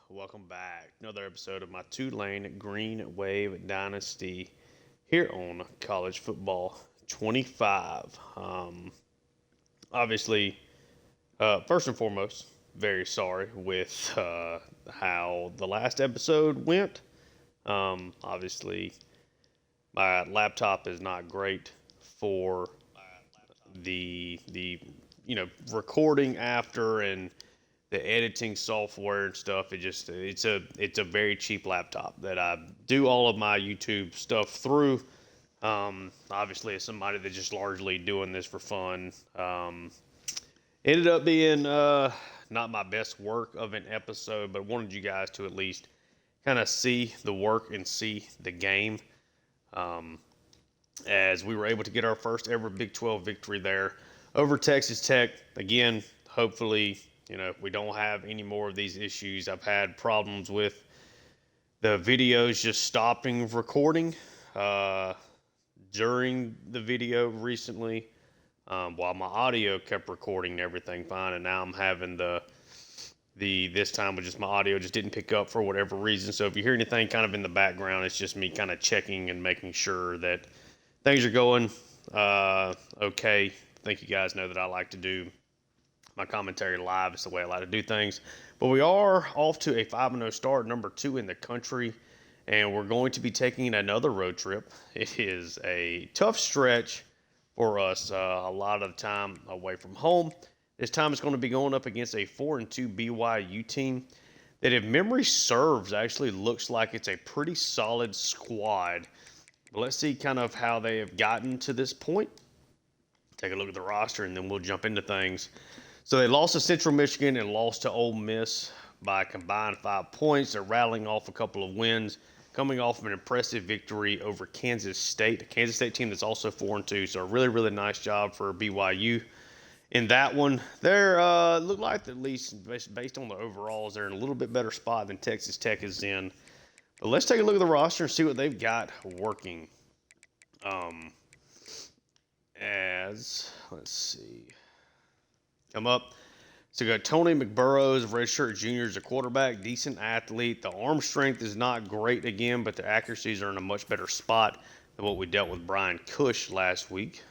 welcome back. Another episode of my Tulane Green Wave Dynasty here on College Football 25. Obviously, first and foremost, very sorry with how the last episode went. Obviously, my laptop is not great for the recording after and the editing software and stuff. It's a very cheap laptop that I do all of my YouTube stuff through. Obviously, as somebody that's just largely doing this for fun, ended up being not my best work of an episode, but wanted you guys to at least kind of see the work and see the game. As we were able to get our first ever Big 12 victory there over Texas Tech. Again, hopefully, we don't have any more of these issues. I've had problems with the videos just stopping recording during the video recently, while my audio kept recording and everything fine. And now I'm having this time with just my audio just didn't pick up for whatever reason. So if you hear anything kind of in the background, it's just me kind of checking and making sure that things are going okay. I think you guys know that I like to do my commentary live. It's the way I like to do things. But we are off to a 5-0 start, number 2 in the country, and we're going to be taking another road trip. It is a tough stretch for us, a lot of time away from home. This time it's going to be going up against a 4-2 BYU team that, if memory serves, actually looks like it's a pretty solid squad. But let's see kind of how they have gotten to this point. Take a look at the roster, and then we'll jump into things. So they lost to Central Michigan and lost to Ole Miss by a combined 5 points. They're rattling off a couple of wins, coming off of an impressive victory over Kansas State, a Kansas State team that's also 4-2. So a really, really nice job for BYU in that one. They're look like, at least based on the overalls, they're in a little bit better spot than Texas Tech is in. But let's take a look at the roster and see what they've got working. Let's see. Come up. So we got Tony McBurrows, redshirt junior, as a quarterback, decent athlete. The arm strength is not great again, but the accuracies are in a much better spot than what we dealt with Brian Cush last week.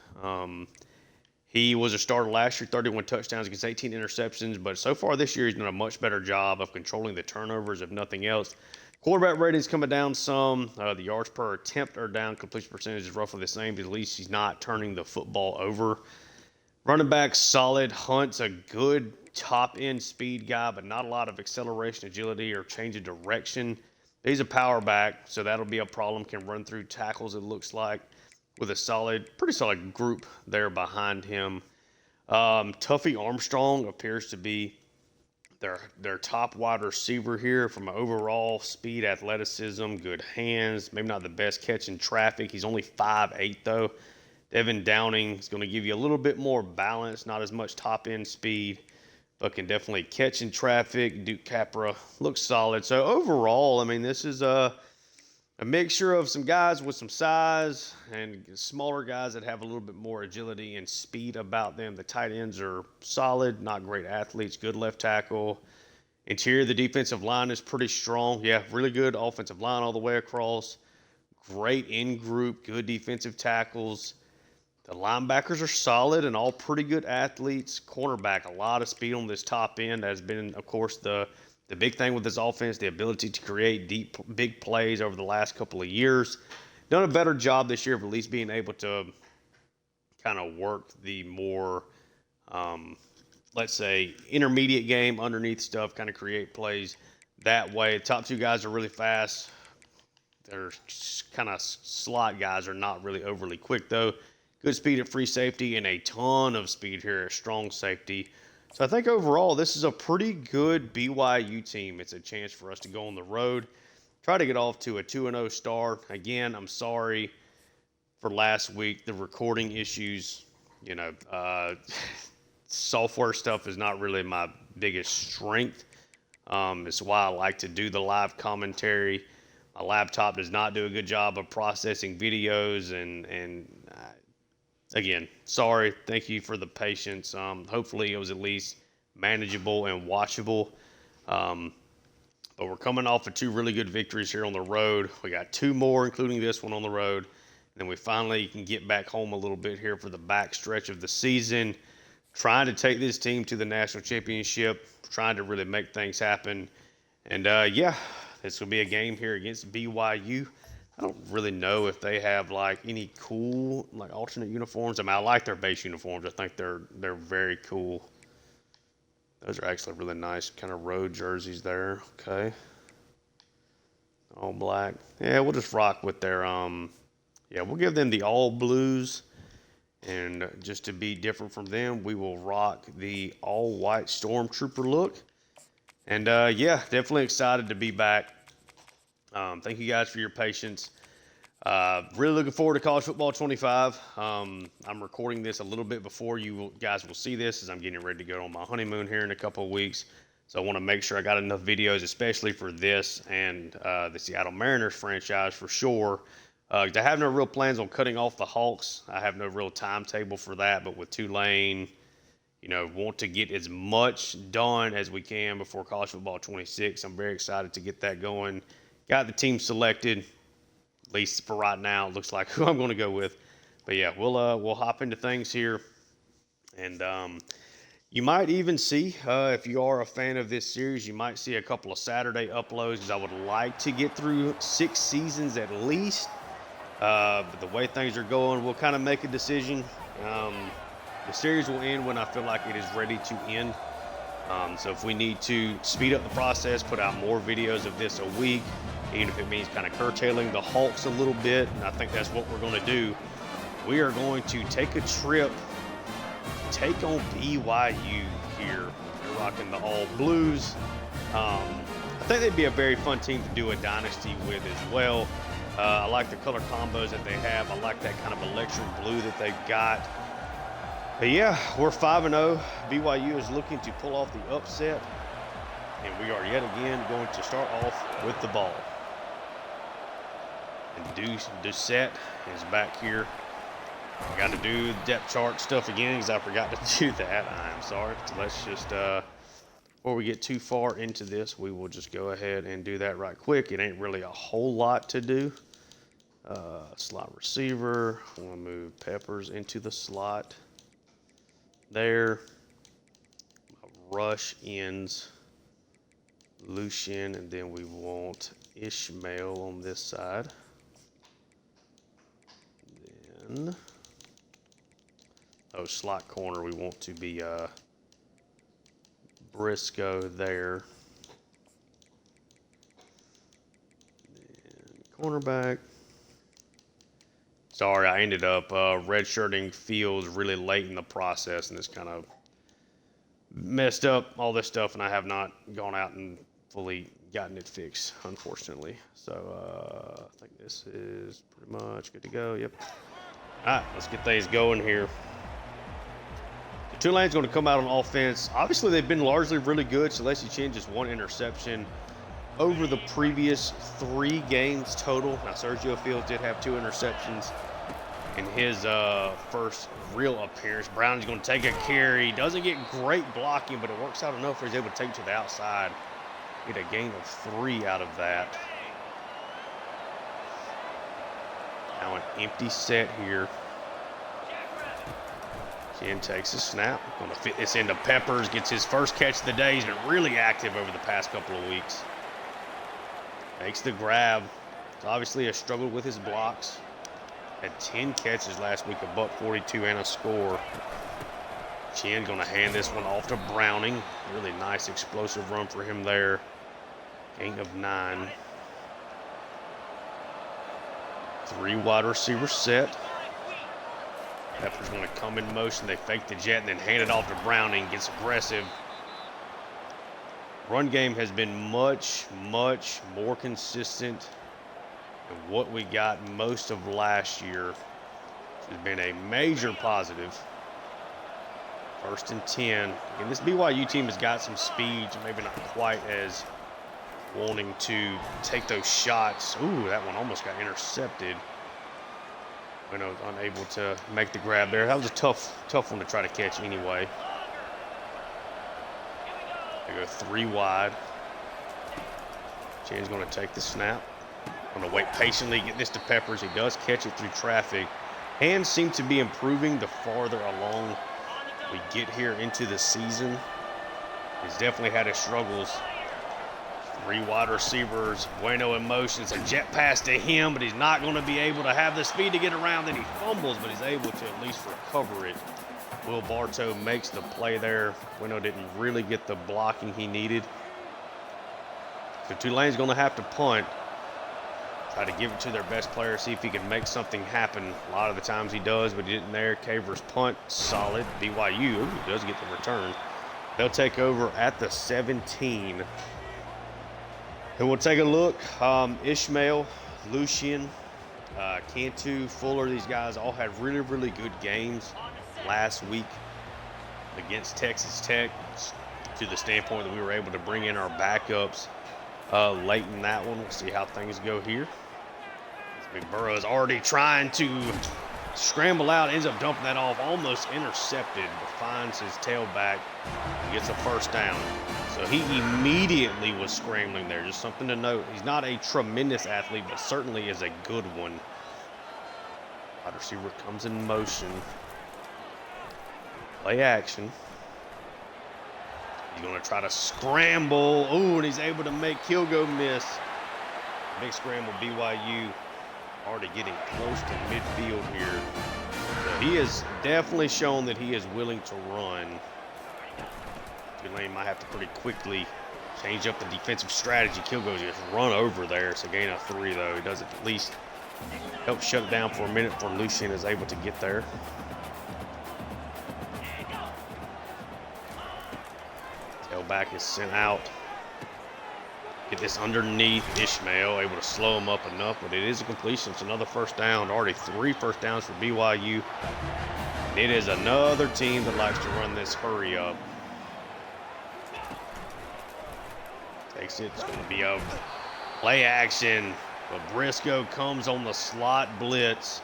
He was a starter last year, 31 touchdowns against 18 interceptions, but so far this year he's done a much better job of controlling the turnovers, if nothing else. Quarterback rating's coming down some. The yards per attempt are down. Completion percentage is roughly the same, but at least he's not turning the football over. Running back, solid. Hunt's a good top-end speed guy, but not a lot of acceleration, agility, or change of direction. He's a power back, so that'll be a problem. Can run through tackles, it looks like, with a pretty solid group there behind him. Tuffy Armstrong appears to be their top wide receiver here from an overall speed, athleticism, good hands. Maybe not the best catch in traffic. He's only 5'8", though. Devin Downing is going to give you a little bit more balance, not as much top-end speed, but can definitely catch in traffic. Duke Capra looks solid. So overall, I mean, this is a mixture of some guys with some size and smaller guys that have a little bit more agility and speed about them. The tight ends are solid, not great athletes, good left tackle. Interior, the defensive line is pretty strong. Yeah, really good offensive line all the way across. Great in-group, good defensive tackles. The linebackers are solid and all pretty good athletes. Cornerback, a lot of speed on this top end. Has been, of course, the big thing with this offense, the ability to create deep, big plays over the last couple of years. Done a better job this year of at least being able to kind of work the more, let's say, intermediate game, underneath stuff, kind of create plays that way. The top 2 guys are really fast. They're kind of slot guys, are not really overly quick, though. Good speed at free safety and a ton of speed here at strong safety. So I think overall this is a pretty good BYU team. It's a chance for us to go on the road, try to get off to a 2-0 start. Again, I'm sorry for last week, the recording issues. Software stuff is not really my biggest strength. It's why I like to do the live commentary. My laptop does not do a good job of processing videos, and again, sorry. Thank you for the patience. Hopefully it was at least manageable and watchable. But we're coming off of 2 really good victories here on the road. We got 2 more, including this one on the road. And then we finally can get back home a little bit here for the back stretch of the season. Trying to take this team to the national championship. Trying to really make things happen. And, yeah, this will be a game here against BYU. I don't really know if they have, like, any cool, like, alternate uniforms. I mean, I like their base uniforms. I think they're very cool. Those are actually really nice kind of road jerseys there. Okay. All black. Yeah, we'll just rock with their, yeah, we'll give them the all blues. And just to be different from them, we will rock the all white Stormtrooper look. And, yeah, definitely excited to be back. Thank you guys for your patience. Really looking forward to College Football 25. I'm recording this a little bit before you guys will see this as I'm getting ready to go on my honeymoon here in a couple of weeks. So I want to make sure I got enough videos, especially for this and the Seattle Mariners franchise for sure. I have no real plans on cutting off the Hawks. I have no real timetable for that, but with Tulane, you know, want to get as much done as we can before College Football 26. I'm very excited to get that going. Got the team selected. At least for right now, it looks like who I'm going to go with. But yeah, we'll hop into things here, and you might even see if you are a fan of this series, you might see a couple of Saturday uploads because I would like to get through 6 seasons at least. But the way things are going, we'll kind of make a decision. The series will end when I feel like it is ready to end. So if we need to speed up the process, put out more videos of this a week, even if it means kind of curtailing the Hawks a little bit, and I think that's what we're going to do. We are going to take a trip, take on BYU here. They're rocking the all blues. I think they'd be a very fun team to do a dynasty with as well. I like the color combos that they have. I like that kind of electric blue that they've got. But yeah, we're 5-0. BYU is looking to pull off the upset. And we are yet again going to start off with the ball. And Doucette is back here. I got to do the depth chart stuff again because I forgot to do that. I'm sorry. So let's just, before we get too far into this, we will just go ahead and do that right quick. It ain't really a whole lot to do. Slot receiver. I want to move Peppers into the slot. There. Rush ends. Lucien, and then we want Ishmael on this side. Then, slot corner, we want to be Briscoe there. Then cornerback. Sorry, I ended up redshirting Fields really late in the process, and it's kind of messed up all this stuff, and I have not gone out and fully gotten it fixed, unfortunately. So I think this is pretty much good to go. Yep. All right, let's get things going here. So Tulane's going to come out on offense. Obviously, they've been largely really good. Celestia Chin just 1 interception over the previous 3 games total. Now, Sergio Fields did have 2 interceptions in his first real appearance. Brown's going to take a carry. Doesn't get great blocking, but it works out enough where he's able to take it to the outside. Get a gain of 3 out of that. Now an empty set here. Ken takes a snap. Going to fit this into Peppers. Gets his first catch of the day. He's been really active over the past couple of weeks. Makes the grab. It's obviously a struggle with his blocks. Had 10 catches last week, $142 and a score. Chin going to hand this one off to Browning. Really nice explosive run for him there. Gain of 9. 3 wide receiver set. Pepper's going to come in motion. They fake the jet and then hand it off to Browning. Gets aggressive. Run game has been much, much more consistent than what we got most of last year. Which has been a major positive. 1st and 10. And this BYU team has got some speed, maybe not quite as wanting to take those shots. Ooh, that one almost got intercepted. I was unable to make the grab there. That was a tough one to try to catch anyway. They go 3 wide. Chin's going to take the snap. Going to wait patiently, get this to Peppers. He does catch it through traffic. Hands seem to be improving the farther along we get here into the season. He's definitely had his struggles. 3 wide receivers, Bueno in motion. It's a jet pass to him, but he's not going to be able to have the speed to get around. Then he fumbles, but he's able to at least recover it. Will Bartow makes the play there. Bueno didn't really get the blocking he needed. So Tulane's going to have to punt. Try to give it to their best player, see if he can make something happen. A lot of the times he does, but he didn't there. Caver's punt, solid. BYU does get the return. They'll take over at the 17. And we'll take a look. Ishmael, Lucian, Cantu, Fuller, these guys all had really, really good games last week against Texas Tech, to the standpoint that we were able to bring in our backups late in that one. We'll see how things go here. McBurrow is already trying to scramble out, ends up dumping that off, almost intercepted, but finds his tailback and gets a first down. So he immediately was scrambling there. Just something to note. He's not a tremendous athlete, but certainly is a good one. Wide receiver comes in motion. Play action. He's going to try to scramble. Ooh, and he's able to make Kilgo miss. Big scramble, BYU. Already getting close to midfield here. So he has definitely shown that he is willing to run. Tulane might have to pretty quickly change up the defensive strategy. Kilgo just run over there. It's a gain of 3, though. He does it at least help shut it down for a minute before Lucian is able to get there. Tailback is sent out. Get this underneath Ishmael, able to slow him up enough, but it is a completion. It's another first down. Already 3 first downs for BYU. And it is another team that likes to run this hurry up. Takes it. It's going to be a play action. But Briscoe comes on the slot blitz.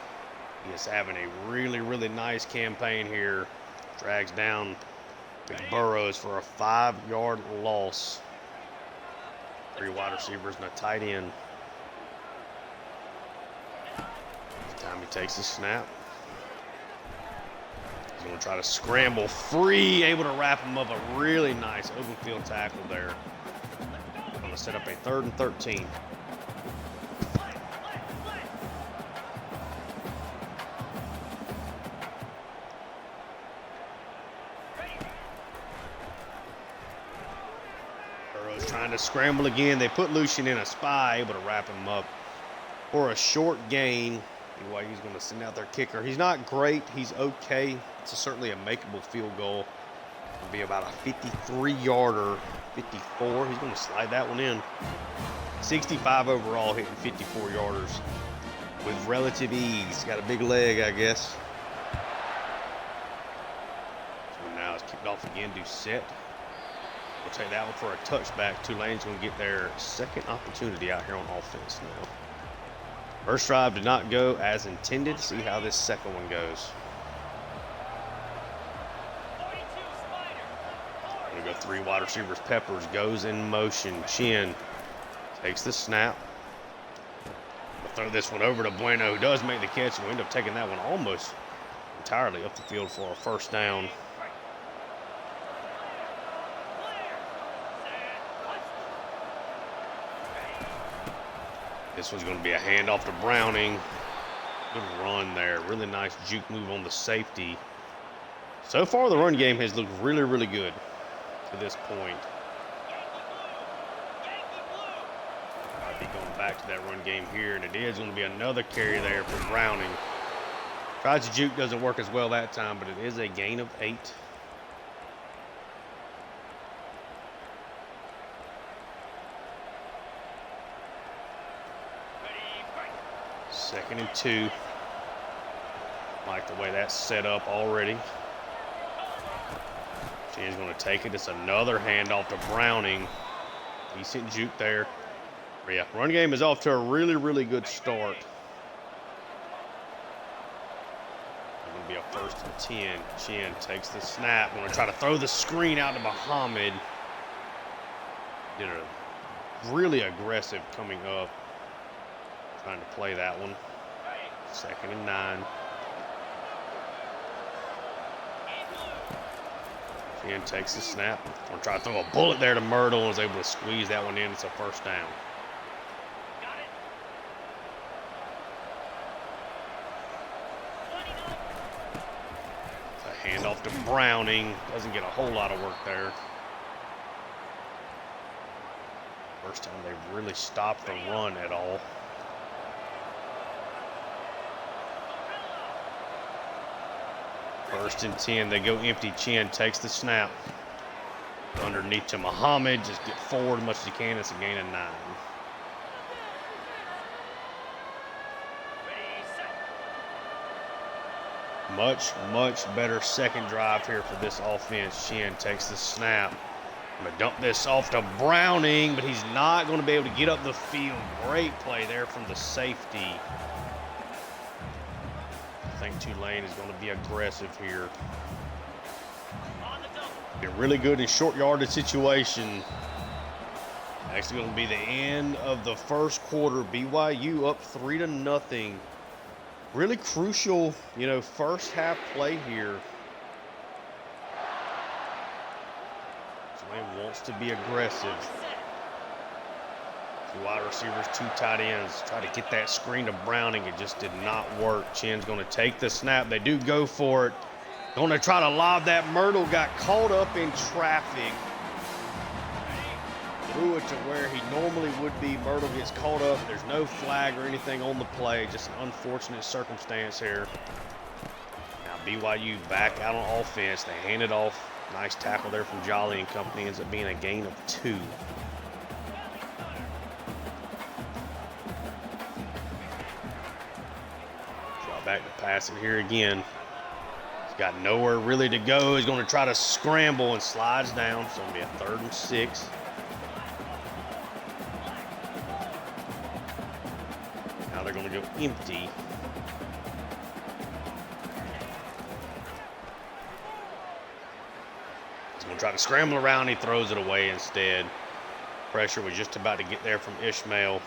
He is having a really, really nice campaign here. Drags down McBurrows for a 5-yard loss. 3 wide receivers and a tight end. This time he takes the snap. He's going to try to scramble free, able to wrap him up. A really nice open field tackle there. Going to set up a 3rd and 13. Trying to scramble again. They put Lucian in a spy, able to wrap him up for a short gain. BYU's going to send out their kicker. He's not great. He's okay. It's certainly a makeable field goal. It'll be about a 53-yarder, 54. He's going to slide that one in. 65 overall, hitting 54-yarders with relative ease. Got a big leg, I guess. So now it's kicked off again to set. We'll take that one for a touchback. Tulane's going to get their second opportunity out here on offense now. First drive did not go as intended. See how this second one goes. Going to go 3 wide receivers. Peppers goes in motion. Chin takes the snap. We'll throw this one over to Bueno, who does make the catch, and we end up taking that one almost entirely up the field for a first down. This one's going to be a handoff to Browning. Good run there. Really nice juke move on the safety. So far, the run game has looked really, really good to this point. I'll be going back to that run game here, and it is going to be another carry there for Browning. Tries to juke, doesn't work as well that time, but it is a gain of 8. Second and 2. Like the way that's set up already. Chin's going to take it. It's another handoff to Browning. Decent juke there. But yeah, run game is off to a really, really good start. It's going to be a 1st and 10. Chin takes the snap. Going to try to throw the screen out to Muhammad. Did a really aggressive coming up. Trying to play that one. 2nd and 9. Chinn takes the snap. Gonna try to throw a bullet there to Myrtle and was able to squeeze that one in. It's a 1st down. It's a handoff to Browning. Doesn't get a whole lot of work there. First time they've really stopped the run at all. First and 10, they go empty. Chinn takes the snap. Underneath to Muhammad, just get forward as much as you can. It's a gain of 9. Much, much better 2nd drive here for this offense. Chinn takes the snap. I'm going to dump this off to Browning, but he's not going to be able to get up the field. Great play there from the safety. I think Tulane is going to be aggressive here. Been really good in short yardage situation. Actually going to be the end of the 1st quarter. BYU up 3-0. Really crucial, you know, 1st half play here. Tulane wants to be aggressive. 2 wide receivers, 2 tight ends. Try to get that screen to Browning. It just did not work. Chinn's going to take the snap. They do go for it. Going to try to lob that. Myrtle got caught up in traffic. Threw it to where he normally would be. Myrtle gets caught up. There's no flag or anything on the play. Just an unfortunate circumstance here. Now BYU back out on offense. They hand it off. Nice tackle there from Jolly and company. Ends up being a gain of 2. Back to pass it here again. He's got nowhere really to go. He's going to try to scramble and slides down. So it'll be a 3rd and 6. Now they're going to go empty. He's going to try to scramble around. He throws it away instead. Pressure was just about to get there from Ishmael.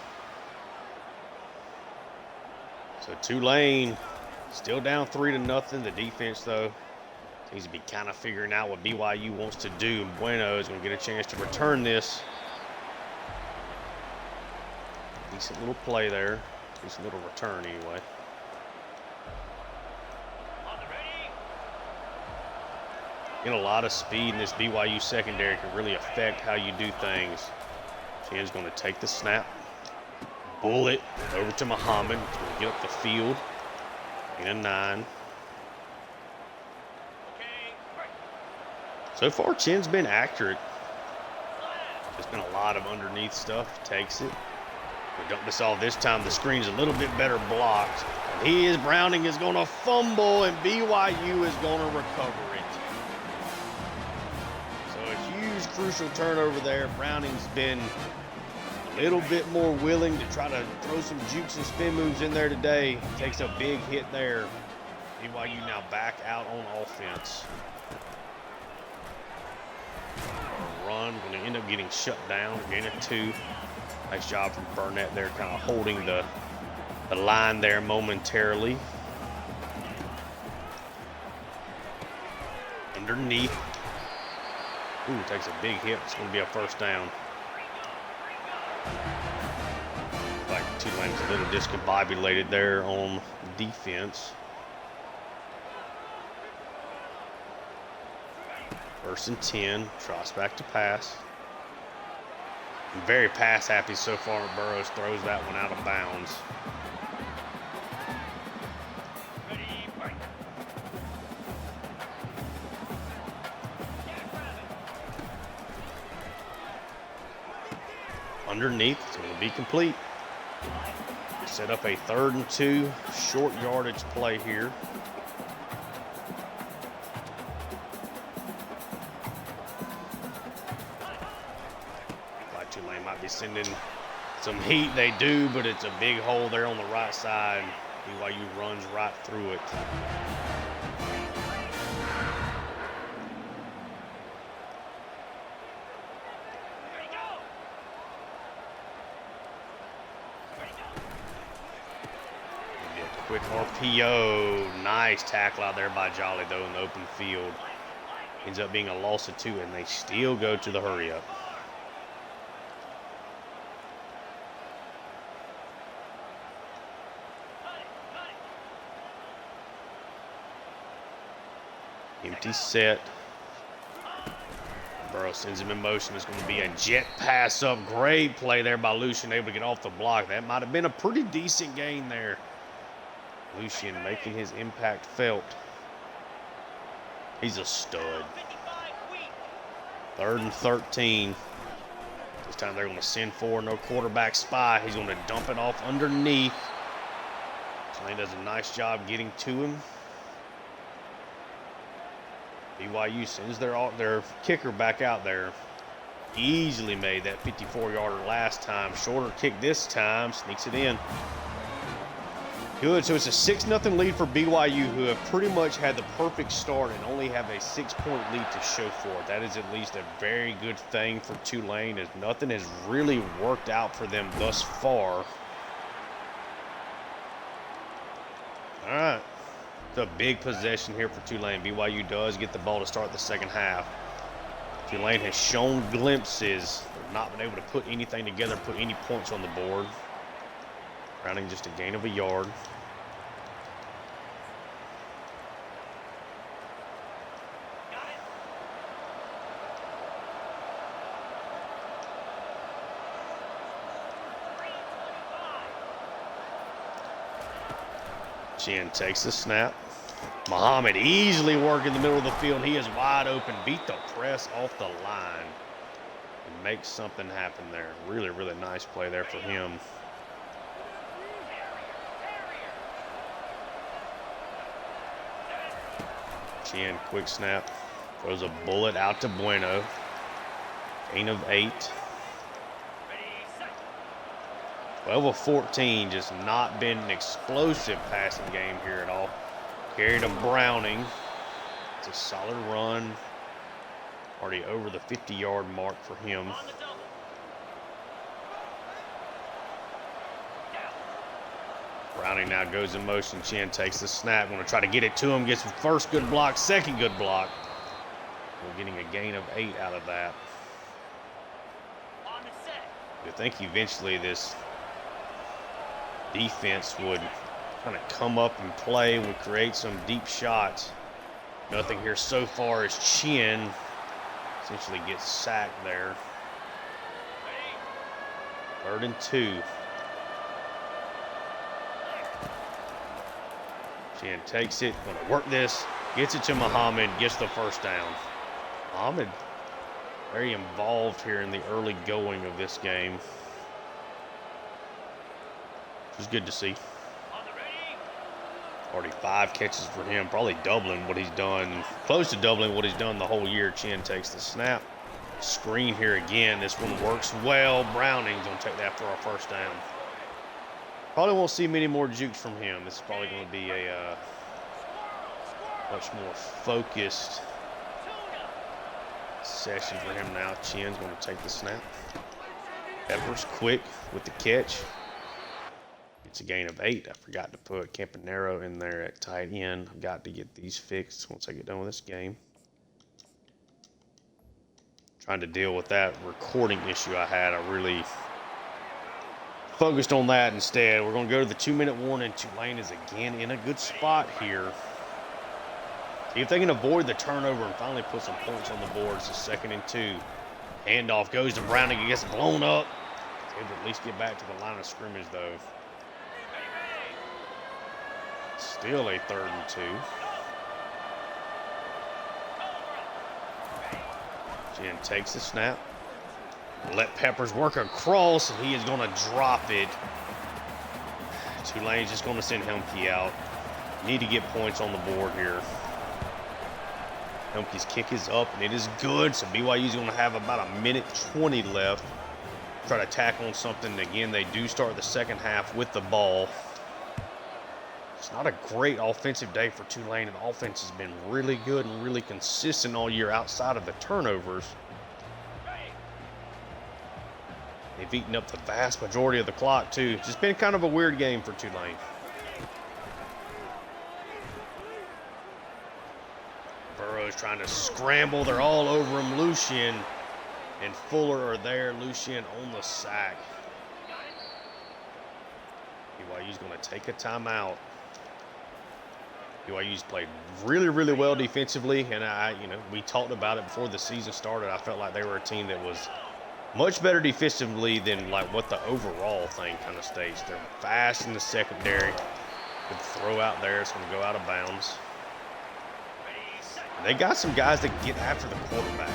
So Tulane still down 3-0. The defense, though, needs to be kind of figuring out what BYU wants to do. And Bueno is going to get a chance to return this. Decent little play there. Decent little return, anyway. Getting a lot of speed in this BYU secondary can really affect how you do things. Chinn's going to take the snap. Bullet over to Muhammad. He's going to get up the field. Gain of 9. So far, Chinn's been accurate. There's been a lot of underneath stuff. Takes it. We dump this off this time. The screen's a little bit better blocked. And Browning is going to fumble, and BYU is going to recover it. So a huge, crucial turnover there. Browning's been a little bit more willing to try to throw some jukes and spin moves in there today. Takes a big hit there. BYU now back out on offense. Run, going to end up getting shut down. Gain of 2. Nice job from Burnett there, kind of holding the line there momentarily. Underneath. Ooh, takes a big hit. It's going to be a 1st down. Like Tulane's a little discombobulated there on defense. 1st and 10. Trots back to pass. Very pass happy so far. Burrows throws that one out of bounds. Underneath, it's going to be complete. Set up a 3rd and 2 short yardage play here. Tulane might be sending some heat. They do, but it's a big hole there on the right side. BYU runs right through it. quick RPO. Nice tackle out there by Jolly, though, in the open field. Ends up being a loss of 2, and they still go to the hurry-up. Empty set. Burrow sends him in motion. It's going to be a jet pass up. Great play there by Lucien, able to get off the block. That might have been a pretty decent gain there. Lucien making his impact felt. He's a stud. 3rd and 13. This time they're going to send for no quarterback spy. He's going to dump it off underneath. Tulane does a nice job getting to him. BYU sends their kicker back out there. Easily made that 54-yarder last time. Shorter kick this time. Sneaks it in. Good. So it's a 6-0 lead for BYU, who have pretty much had the perfect start and only have a 6-point lead to show for it. That is at least a very good thing for Tulane, as nothing has really worked out for them thus far. All right. It's a big possession here for Tulane. BYU does get the ball to start the second half. Tulane has shown glimpses. They've not been able to put anything together, put any points on the board. Rounding just a gain of a yard. Chin takes the snap. Muhammad easily working in the middle of the field. He is wide open. Beat the press off the line. And makes something happen there. Really, really nice play there for him. Chin, quick snap. Throws a bullet out to Bueno. Gain of 8. 12 of 14, just not been an explosive passing game here at all. Carried to Browning. It's a solid run. Already over the 50-yard mark for him. Browning now goes in motion. Chin takes the snap. Going to try to get it to him. Gets the first good block, second good block. We're getting a gain of 8 out of that. I think eventually this defense would kind of come up and play, would create some deep shots. Nothing here so far as Chin essentially gets sacked there. 3rd and 2. Chin takes it, going to work this, gets it to Muhammad, gets the first down. Muhammad very involved here in the early going of this game. Which is good to see. Already 5 catches for him, probably doubling what he's done, close to doubling what he's done the whole year. Chin takes the snap. Screen here again. This one works well. Browning's going to take that for our first down. Probably won't see many more jukes from him. This is probably going to be a much more focused session for him now. Chin's going to take the snap. Peppers quick with the catch. It's a gain of 8. I forgot to put Campanero in there at tight end. I've got to get these fixed once I get done with this game. Trying to deal with that recording issue I had. I really focused on that instead. We're going to go to the 2-minute warning. Tulane is again in a good spot here. See if they can avoid the turnover and finally put some points on the board. It's a 2nd and 2. Handoff goes to Browning. He gets blown up. Able to at least get back to the line of scrimmage, though. Still a 3rd and 2. Chin takes the snap. Let Peppers work across, and he is going to drop it. Tulane's just going to send Helmke out. Need to get points on the board here. Helmke's kick is up, and it is good. So BYU's going to have about 1:20 left. Try to tack on something. Again, they do start the second half with the ball. It's not a great offensive day for Tulane, and the offense has been really good and really consistent all year outside of the turnovers. They've eaten up the vast majority of the clock, too. It's just been kind of a weird game for Tulane. is trying to scramble. They're all over him. Lucien and Fuller are there. Lucien on the sack. BYU's going to take a timeout. BYU's played really, really well defensively, and we talked about it before the season started. I felt like they were a team that was much better defensively than like what the overall thing kind of staged. They're fast in the secondary. Good throw out there. It's going to go out of bounds. They got some guys that get after the quarterback.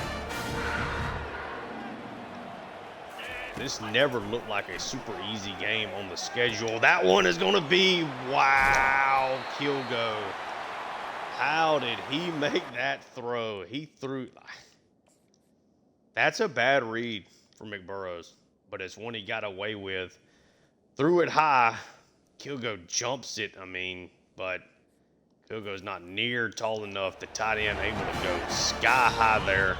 This never looked like a super easy game on the schedule. That one is going to be, wow, Kilgo. How did he make that throw? He threw. That's a bad read for McBurrows, but it's one he got away with. Threw it high. Kilgo jumps it, but Kilgo's not near tall enough. The tight end able to go sky high there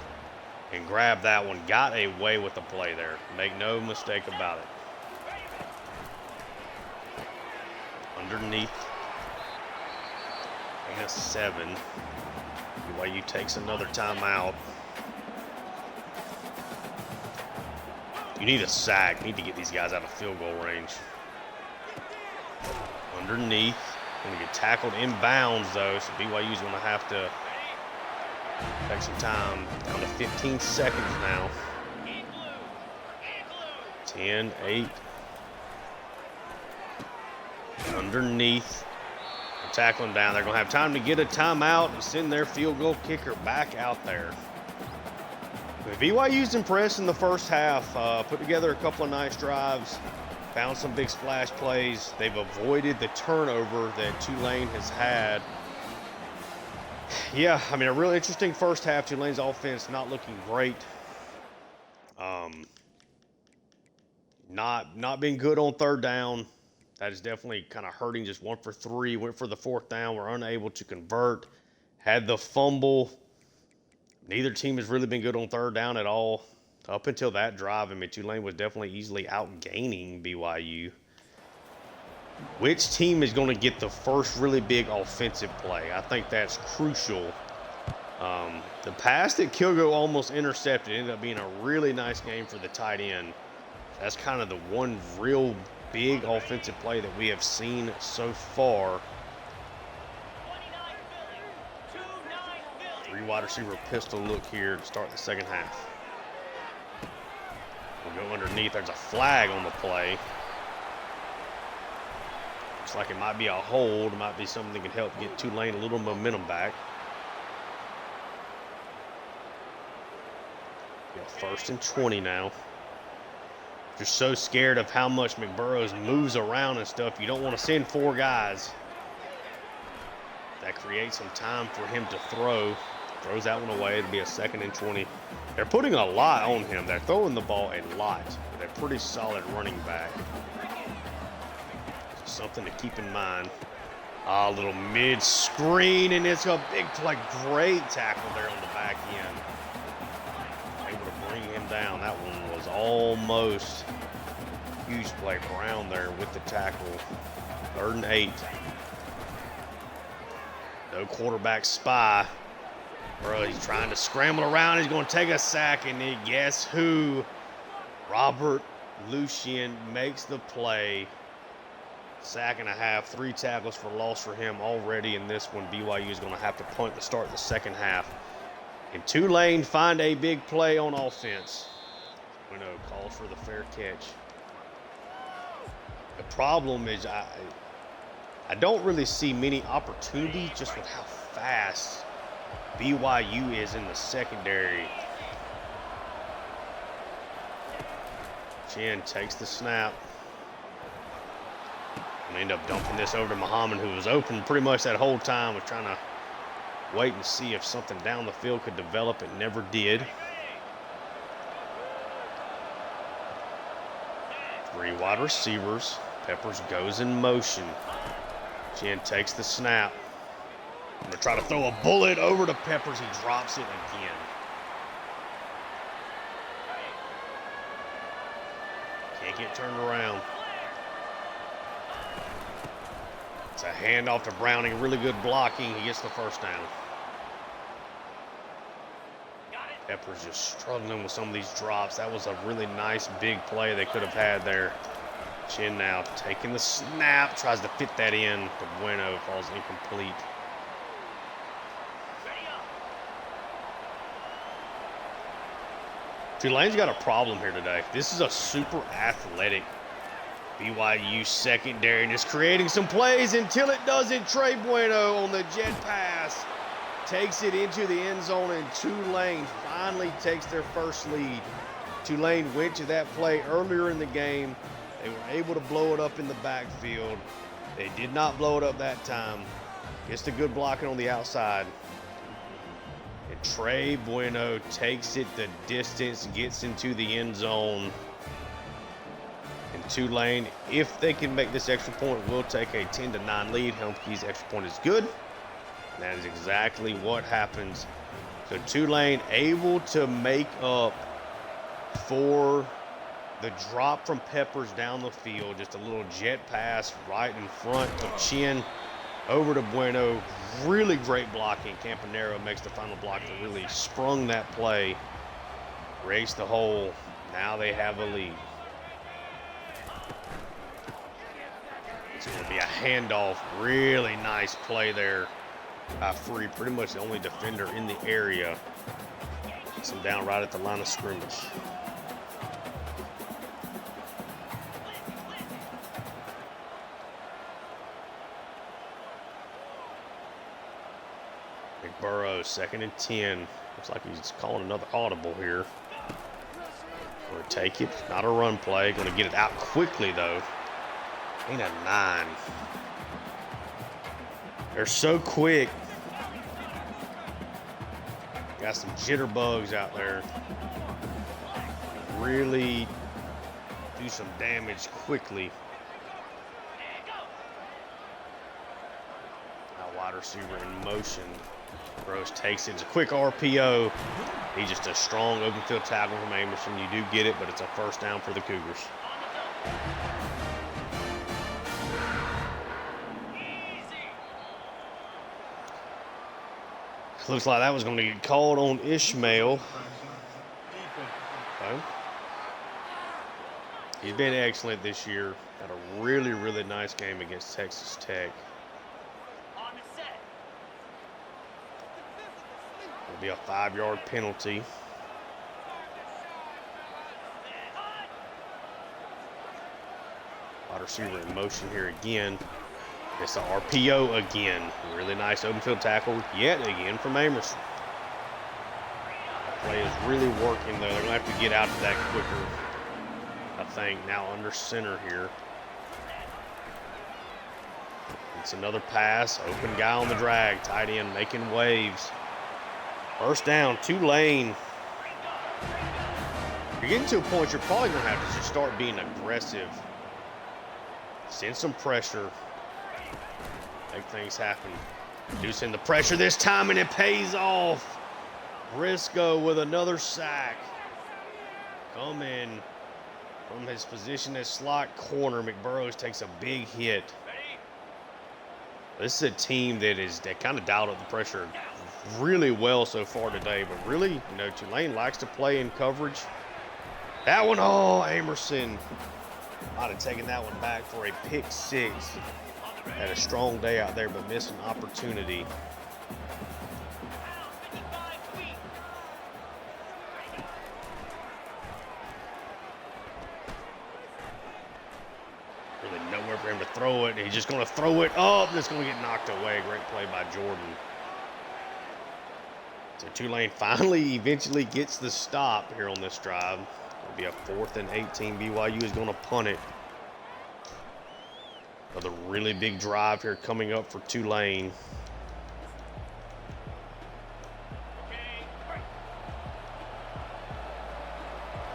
and grab that one. Got away with the play there. Make no mistake about it. Underneath. And a 7. BYU takes another timeout. You need a sack. You need to get these guys out of field goal range. Underneath. Going to get tackled inbounds, though, so BYU's going to have to take some time. Down to 15 seconds now. 10, 8. Underneath. Tackling down. They're going to have time to get a timeout and send their field goal kicker back out there. BYU's impressed in the first half. Put together a couple of nice drives. Found some big splash plays. They've avoided the turnover that Tulane has had. Yeah, a really interesting first half. Tulane's offense not looking great. Not being good on third down. That is definitely kind of hurting. Just 1 for 3. Went for the fourth down. We're unable to convert. Had the fumble. Neither team has really been good on third down at all. Up until that drive, Tulane was definitely easily outgaining BYU. Which team is going to get the first really big offensive play? I think that's crucial. The pass that Kilgo almost intercepted ended up being a really nice game for the tight end. That's kind of the one real big offensive play that we have seen so far. 3 wide receiver pistol look here to start the second half. We'll go underneath. There's a flag on the play. Looks like it might be a hold. It might be something that can help get Tulane a little momentum back. First and 20 now. You're so scared of how much McBurrows moves around and stuff. You don't want to send 4 guys. That creates some time for him to throw. Throws that one away. It'll be a 2nd and 20. They're putting a lot on him. They're throwing the ball a lot. They're pretty solid running back. Something to keep in mind. A little mid-screen, and it's a big play. Great tackle there on the back end. Able to bring him down. That one was almost huge play. Brown there with the tackle. 3rd and 8. No quarterback spy. Bro, he's trying to scramble around. He's going to take a sack, and then guess who? Robert Lucien makes the play. Sack and a half, 3 tackles for loss for him already in this one. BYU is going to have to punt to start the second half. And Tulane find a big play on offense. Bueno calls for the fair catch. The problem is I don't really see many opportunities just with how fast BYU is in the secondary. Chin takes the snap. And end up dumping this over to Muhammad, who was open pretty much that whole time, was trying to wait and see if something down the field could develop. It never did. 3 wide receivers. Peppers goes in motion. Chin takes the snap. I'm going to try to throw a bullet over to Peppers. He drops it again. Can't get turned around. It's a handoff to Browning. Really good blocking. He gets the first down. Peppers just struggling with some of these drops. That was a really nice big play they could have had there. Chin now taking the snap, tries to fit that in, but Bueno falls incomplete. Tulane's got a problem here today. This is a super athletic BYU secondary, and it's creating some plays until it doesn't. Trey Bueno on the jet pass takes it into the end zone, and Tulane finally takes their first lead. Tulane went to that play earlier in the game. They were able to blow it up in the backfield. They did not blow it up that time. Gets the good blocking on the outside. And Trey Bueno takes it the distance, gets into the end zone. And Tulane, if they can make this extra point, will take a 10-9 lead. Helmke's extra point is good. And that is exactly what happens. So Tulane able to make up for the drop from Peppers down the field. Just a little jet pass right in front of Chin over to Bueno. Really great blocking. Campanero makes the final block that really sprung that play. Race the hole. Now they have a lead. It's going to be a handoff. Really nice play there. Free, pretty much the only defender in the area. Gets him down right at the line of scrimmage. McBurrow, 2nd and 10. Looks like he's calling another audible here. Going to take it. Not a run play. Going to get it out quickly, though. Ain't a 9. They're so quick. Got some jitterbugs out there. Really do some damage quickly. Now wide receiver in motion. Gross takes it. It's a quick RPO. He's just a strong open field tackle from Amerson. You do get it, but it's a first down for the Cougars. Looks like that was going to get called on Ishmael. Okay. He's been excellent this year. Had a really, really nice game against Texas Tech. It'll be a 5-yard penalty. Wide receiver in motion here again. It's the RPO again. Really nice open field tackle yet again from Amerson. The play is really working, though. They're going to have to get out of that quicker, I think. Now under center here. It's another pass. Open guy on the drag. Tight end making waves. First down, Tulane. You're getting to a point you're probably going to have to just start being aggressive. Send some pressure. Make things happen. Reducing the pressure this time, and it pays off. Briscoe with another sack. Coming from his position as slot corner. McBurrows takes a big hit. This is a team that kind of dialed up the pressure really well so far today, but really, Tulane likes to play in coverage. That one, Amerson might have taken that one back for a pick 6. Had a strong day out there, but missed an opportunity. Really nowhere for him to throw it. He's just going to throw it up. It's going to get knocked away. Great play by Jordan. So Tulane finally eventually gets the stop here on this drive. It'll be a 4th and 18. BYU is going to punt it. Another really big drive here coming up for Tulane.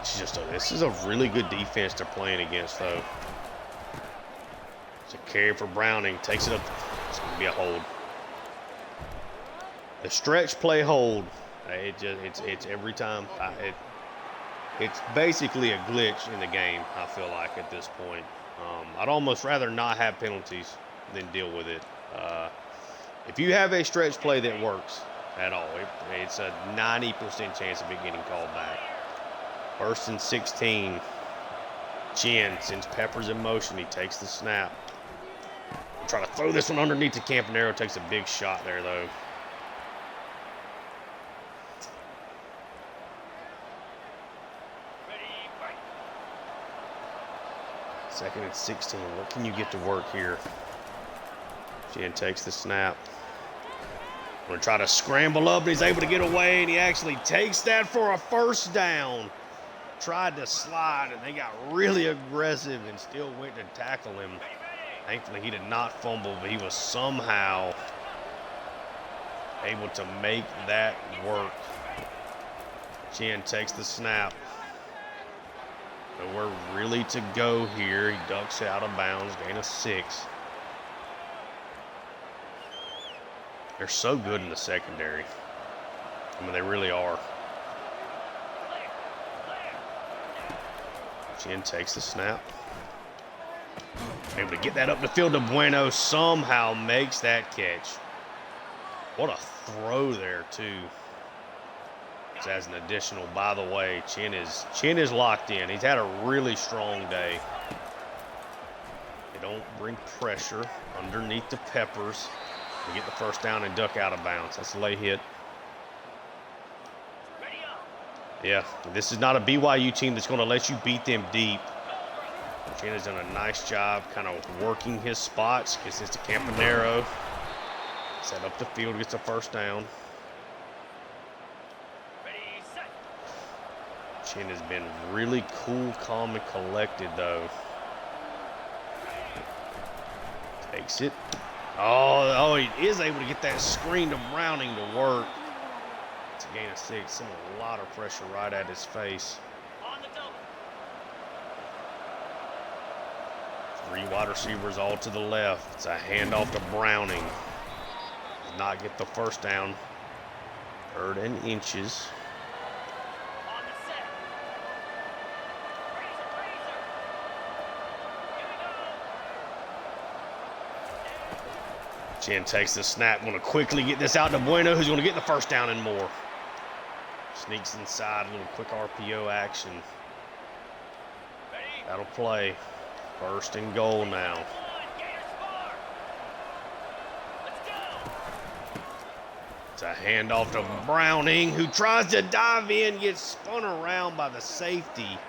This is a really good defense they're playing against, though. It's a carry for Browning. Takes it up. It's going to be a hold. The stretch play hold. It's every time. It's basically a glitch in the game, I feel like, at this point. I'd almost rather not have penalties than deal with it. If you have a stretch play that works, at all. It's a 90% chance of it getting called back. 1st and 16. Chin sends Peppers in motion. He takes the snap. Try to throw this one underneath the Campanaro. Takes a big shot there, though. Second and 16. What can you get to work here? Chin takes the snap. Going to try to scramble up, and he's able to get away, and he actually takes that for a first down. Tried to slide, and they got really aggressive and still went to tackle him. Thankfully, he did not fumble, but he was somehow able to make that work. Chin takes the snap. Nowhere really to go here. He ducks out of bounds, gain of 6. They're so good in the secondary. I mean, they really are. Chin takes the snap. Able to get that up the field to Bueno. Somehow makes that catch. What a throw there, too. It's as an additional, by the way, Chin is locked in. He's had a really strong day. They don't bring pressure underneath the Peppers. They get the first down and duck out of bounds. That's a late hit. Yeah, this is not a BYU team that's going to let you beat them deep. Chin has done a nice job kind of working his spots. Gets this to Campanaro. Set up the field, gets a first down. Chin has been really cool, calm, and collected, though. Takes it. Oh, he is able to get that screen to Browning to work. It's a gain of 6. Sending a lot of pressure right at his face. 3 wide receivers all to the left. It's a handoff to Browning. Does not get the first down. 3rd and inches. Chin takes the snap. Going to quickly get this out to Bueno, who's going to get the first down and more. Sneaks inside, a little quick RPO action. That'll play. 1st and goal now. It's a handoff to Browning, who tries to dive in, gets spun around by the safety.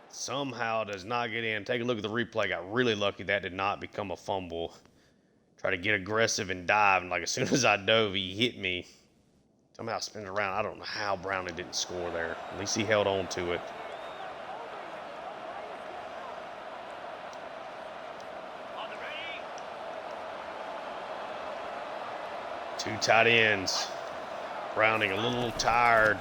Somehow does not get in. Take a look at the replay. Got really lucky that did not become a fumble. Try to get aggressive and dive, and like as soon as I dove, he hit me. Somehow spins around. I don't know how Browning didn't score there. At least he held on to it. Two tight ends. Browning a little tired.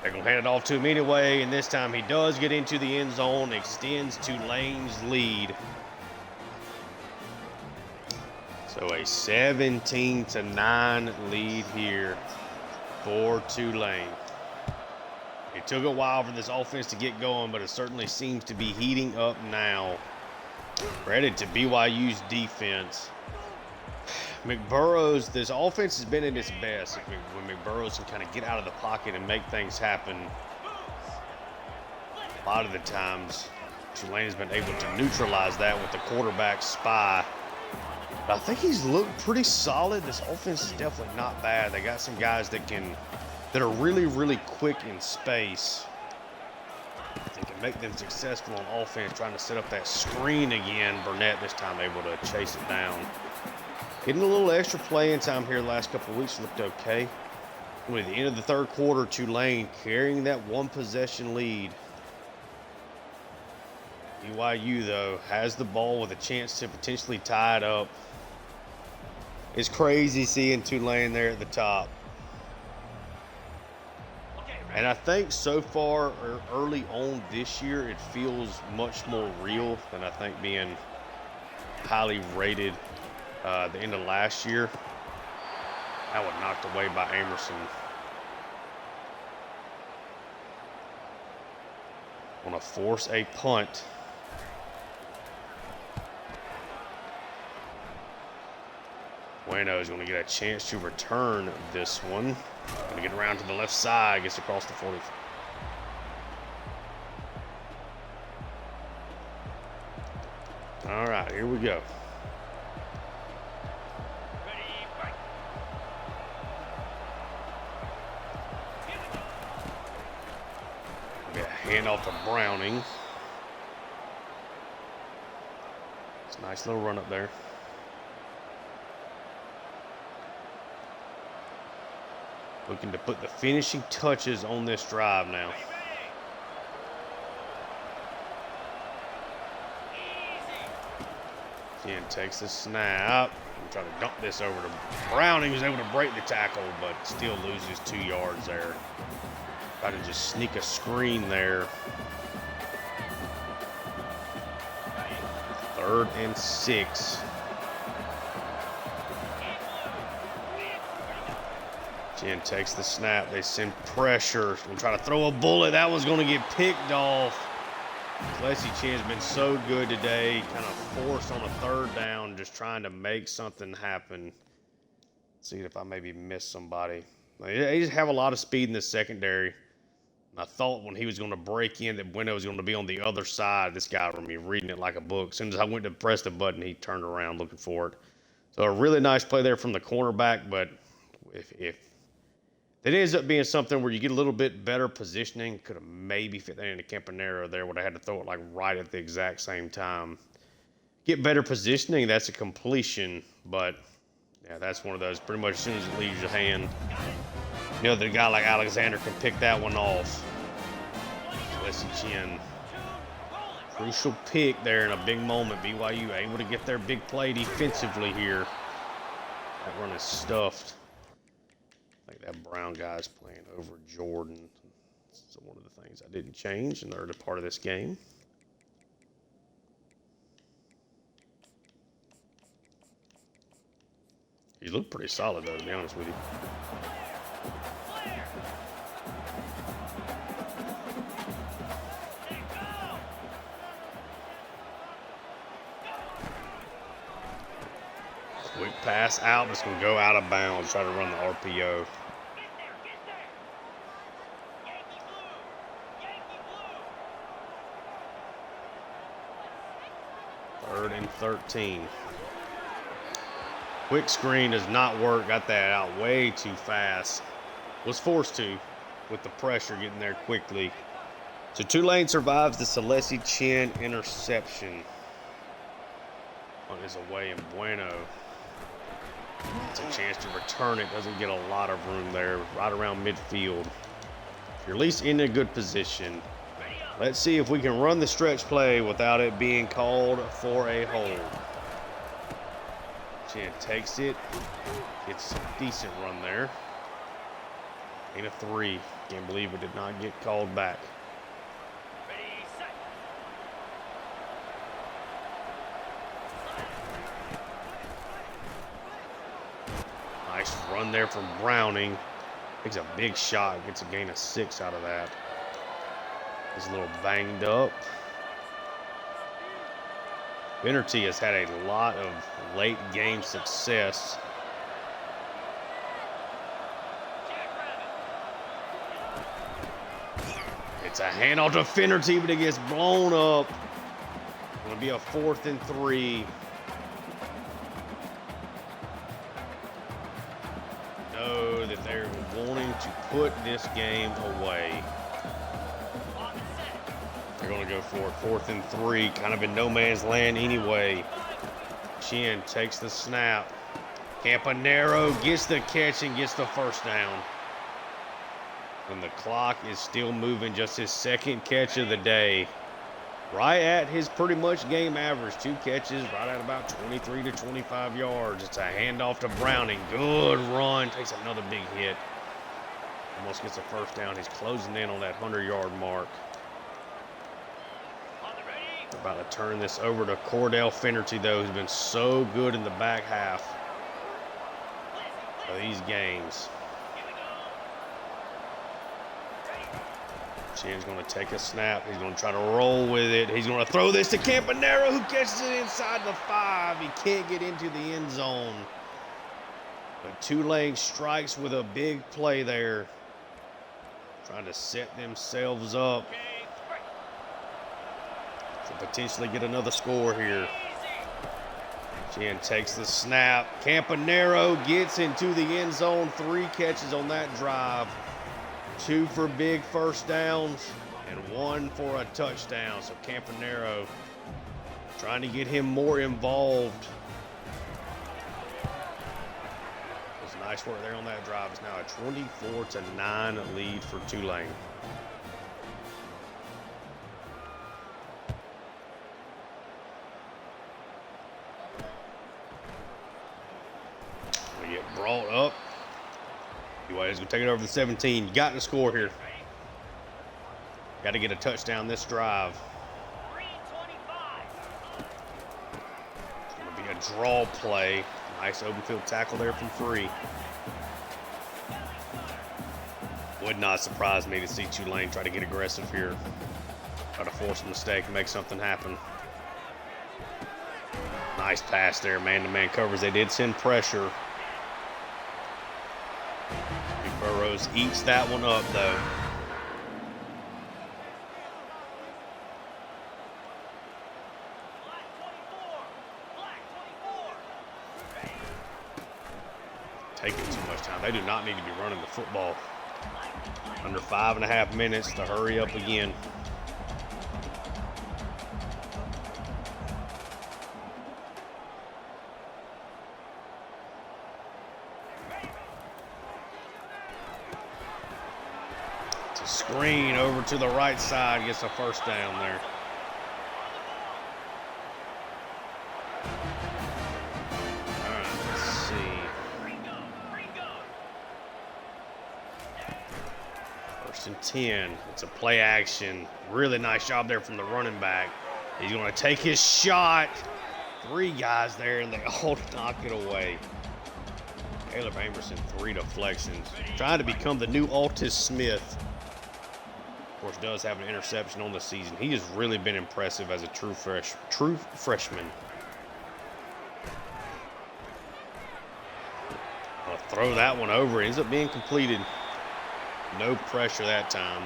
They're going to hand it off to him anyway, and this time he does get into the end zone, extends Tulane's lead. So a 17-9 lead here for Tulane. It took a while for this offense to get going, but it certainly seems to be heating up now. Credit to BYU's defense. McBurrows, this offense has been at its best when McBurrows can kind of get out of the pocket and make things happen. A lot of the times, Tulane has been able to neutralize that with the quarterback spy. But I think he's looked pretty solid. This offense is definitely not bad. They got some guys that are really, really quick in space. They can make them successful on offense, trying to set up that screen again. Burnett this time able to chase it down. Getting a little extra playing time here the last couple of weeks looked okay. At the end of the 3rd quarter, Tulane carrying that 1-possession lead. BYU, though, has the ball with a chance to potentially tie it up. It's crazy seeing Tulane there at the top. And I think so far, early on this year, it feels much more real than I think being highly rated the end of last year. That was knocked away by Amerson. Want to force a punt. Bueno is going to get a chance to return this one. Going to get around to the left side, gets across the 40. All right, here we go. Get a handoff to Browning. It's a nice little run up there. Looking to put the finishing touches on this drive now. Ken takes the snap. I'm trying to dump this over to Browning, who's able to break the tackle, but still loses 2 yards there. Try to just sneak a screen there. 3rd and 6. Chen takes the snap. They send pressure. Gonna try to throw a bullet. That one's going to get picked off. Leslie Chen's been so good today. Kind of forced on a 3rd down, just trying to make something happen. See if I maybe missed somebody. They just have a lot of speed in the secondary. And I thought when he was going to break in that Bueno was going to be on the other side. This guy from me reading it like a book. As soon as I went to press the button, he turned around looking for it. So a really nice play there from the cornerback, but if it ends up being something where you get a little bit better positioning, could have maybe fit that into Campanero there, would have had to throw it like right at the exact same time. Get better positioning, that's a completion, but yeah, that's one of those pretty much as soon as it leaves your hand. You know, the guy like Alexander can pick that one off. Leslie Chen. Crucial pick there in a big moment. BYU able to get their big play defensively here. That run is stuffed. I think that Brown guy's playing over Jordan. So one of the things I didn't change in the early part of this game. He looked pretty solid, though, to be honest with you. Quick pass out, but it's going to go out of bounds. Try to run the RPO. Third and 13. Quick screen does not work. Got that out way too fast. Was forced to with the pressure getting there quickly. So Tulane survives the Celeste Chen interception. On his away and Bueno. It's a chance to return it. Doesn't get a lot of room there. Right around midfield. If you're at least in a good position. Let's see if we can run the stretch play without it being called for a hold. Chen takes it. Gets a decent run there. Ain't a 3. Can't believe it did not get called back. Nice run there from Browning. Takes a big shot. Gets a gain of 6 out of that. He's a little banged up. Finnerty has had a lot of late game success. It's a handoff to Finnerty, but it gets blown up. Going to be a 4th and 3. Know that they're wanting to put this game away. They're going to go for it. 4th and 3, kind of in no man's land anyway. Chen takes the snap. Campanero gets the catch and gets the 1st down. And the clock is still moving, just his 2nd catch of the day. Right at his pretty much game average. 2 catches, right at about 23 to 25 yards. It's a handoff to Browning. Good run. Takes another big hit. Almost gets a 1st down. He's closing in on that 100-yard mark. About to turn this over to Cordell Finnerty, though, who's been so good in the back half of these games. Chen's going to take a snap. He's going to try to roll with it. He's going to throw this to Campanero, who catches it inside the 5. He can't get into the end zone. But Tulane strikes with a big play there. Trying to set themselves up to potentially get another score here. Jen takes the snap. Campanero gets into the end zone. 3 catches on that drive. 2 for big first downs and 1 for a touchdown. So Campanero trying to get him more involved. It was nice work there on that drive. It's now a 24-9 lead for Tulane. We get brought up. BYU's going to take it over to 17. Got to score here. Got to get a touchdown this drive. It's going to be a draw play. Nice open field tackle there from Free. Would not surprise me to see Tulane try to get aggressive here. Try to force a mistake and make something happen. Nice pass there, man-to-man covers. They did send pressure. Burrows eats that one up, though. Taking too much time. They do not need to be running the football. Under 5.5 minutes to hurry up again. Screen over to the right side, gets a first down there. All right, let's see. First and 10. It's a play action. Really nice job there from the running back. He's going to take his shot. 3 guys there, and they all knock it away. Caleb Amerson, 3 deflections. Trying to become the new Altus Smith. Of course, does have an interception on the season. He has really been impressive as a true freshman. I'll throw that one over. It ends up being completed. No pressure that time.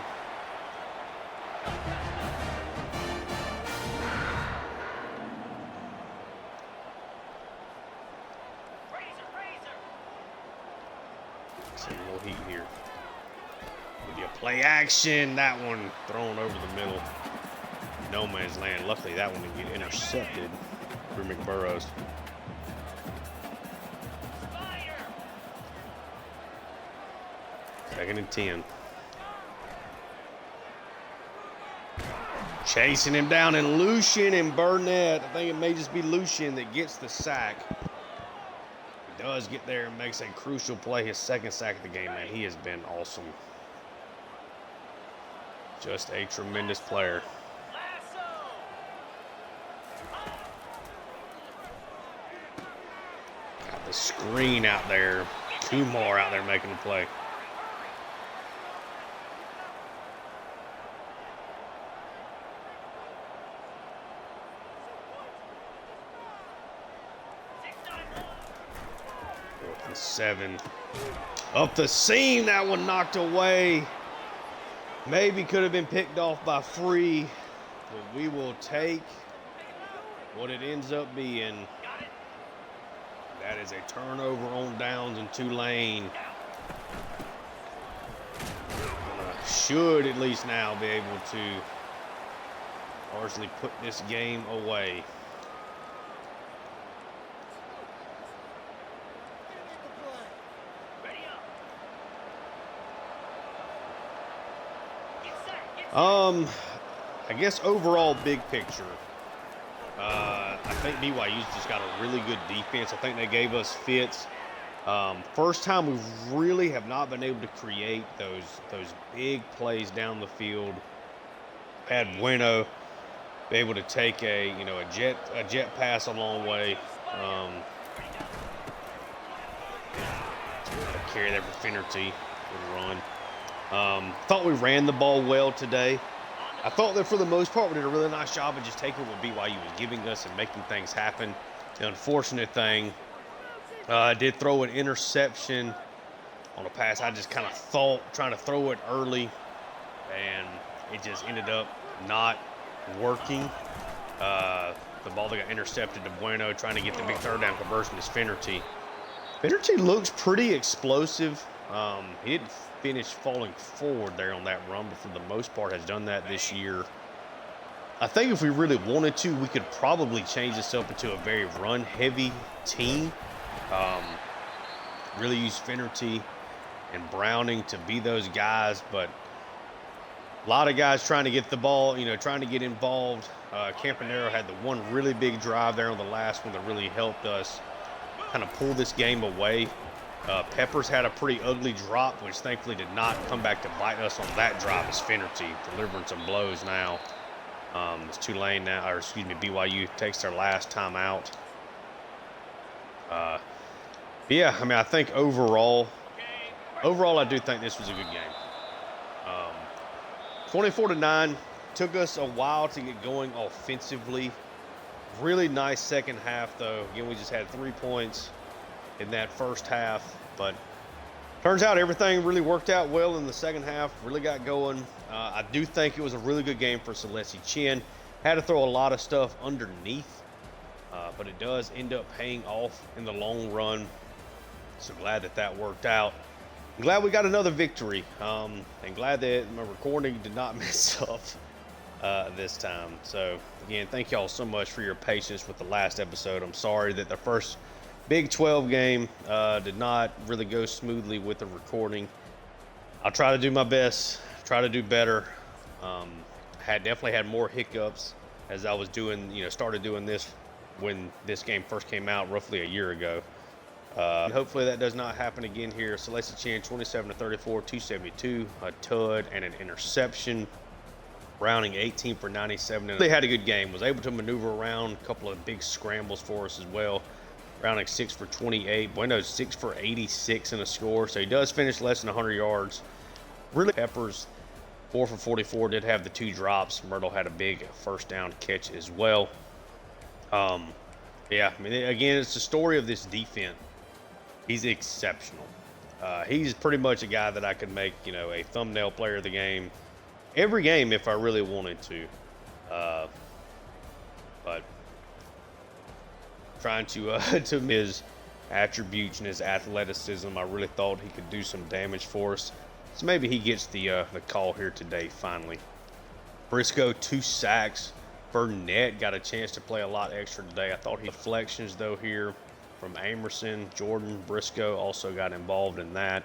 See a little heat here. Play action, that one thrown over the middle. No man's land. Luckily, that one didn't get intercepted through McBurrows. Second and 10. Chasing him down, and Lucian and Burnett. I think it may just be Lucian that gets the sack. He does get there and makes a crucial play, his second sack of the game, man. He has been awesome. Just a tremendous player. Got the screen out there. Kumar out there making the play. Fourth and 7. Up the seam, that one knocked away. Maybe could have been picked off by Free, but we will take what it ends up being. That is a turnover on downs in Tulane. Should at least now be able to largely put this game away. I guess overall big picture, I think BYU's just got a really good defense. I think they gave us fits. First time we really have not been able to create those big plays down the field. Had Bueno be able to take a jet pass a long way. Carry that for Finnerty for the run. Thought we ran the ball well today. I thought that for the most part we did a really nice job of just taking what BYU was giving us and making things happen. The unfortunate thing Did throw an interception on a pass. I just kind of thought trying to throw it early, and it just ended up not working. The ball that got intercepted to Bueno, trying to get the big third down conversion is Finnerty. Finnerty looks pretty explosive. He didn't finish falling forward there on that run, but for the most part has done that this year. I think if we really wanted to, we could probably change this up into a very run-heavy team. Really use Finnerty and Browning to be those guys, but a lot of guys trying to get the ball, trying to get involved. Campanaro had the one really big drive there on the last one that really helped us kind of pull this game away. Peppers had a pretty ugly drop, which thankfully did not come back to bite us on that drive as Finnerty delivering some blows now. It's Tulane now, or excuse me, BYU takes their last time out. Yeah, I mean, I think overall, I do think this was a good game. 24-9, took us a while to get going offensively. Really nice second half, though. Again, we just had 3 points in that first half, but turns out everything really worked out well in the second half. Really got going. I do think it was a really good game for Celeste Chin. Had to throw a lot of stuff underneath, but it does end up paying off in the long run. So glad that worked out. I'm glad we got another victory, and glad that my recording did not mess up this time. So again, thank y'all so much for your patience with the last episode. I'm sorry that the first Big 12 game did not really go smoothly with the recording. I'll try to do my best, try to do better. Definitely had more hiccups as I was doing, started doing this when this game first came out roughly a year ago. Hopefully that does not happen again here. Celeste Chin, 27-34, 272, a tud and an interception. Browning, 18 for 97. They had a good game. Was able to maneuver around, a couple of big scrambles for us as well. Browning 6 for 28. Bueno 6 for 86 in a score, so he does finish less than 100 yards. Really, Peppers 4 for 44. Did have the 2 drops. Myrtle had a big first down catch as well. Yeah, I mean, again, it's the story of this defense. He's exceptional. He's pretty much a guy that I could make, a thumbnail player of the game every game if I really wanted to. But trying to his attributes and his athleticism, I really thought he could do some damage for us. So maybe he gets the call here today finally. Briscoe 2 sacks. Burnett got a chance to play a lot extra today. I thought he deflections though here from Amerson. Jordan Briscoe also got involved in that.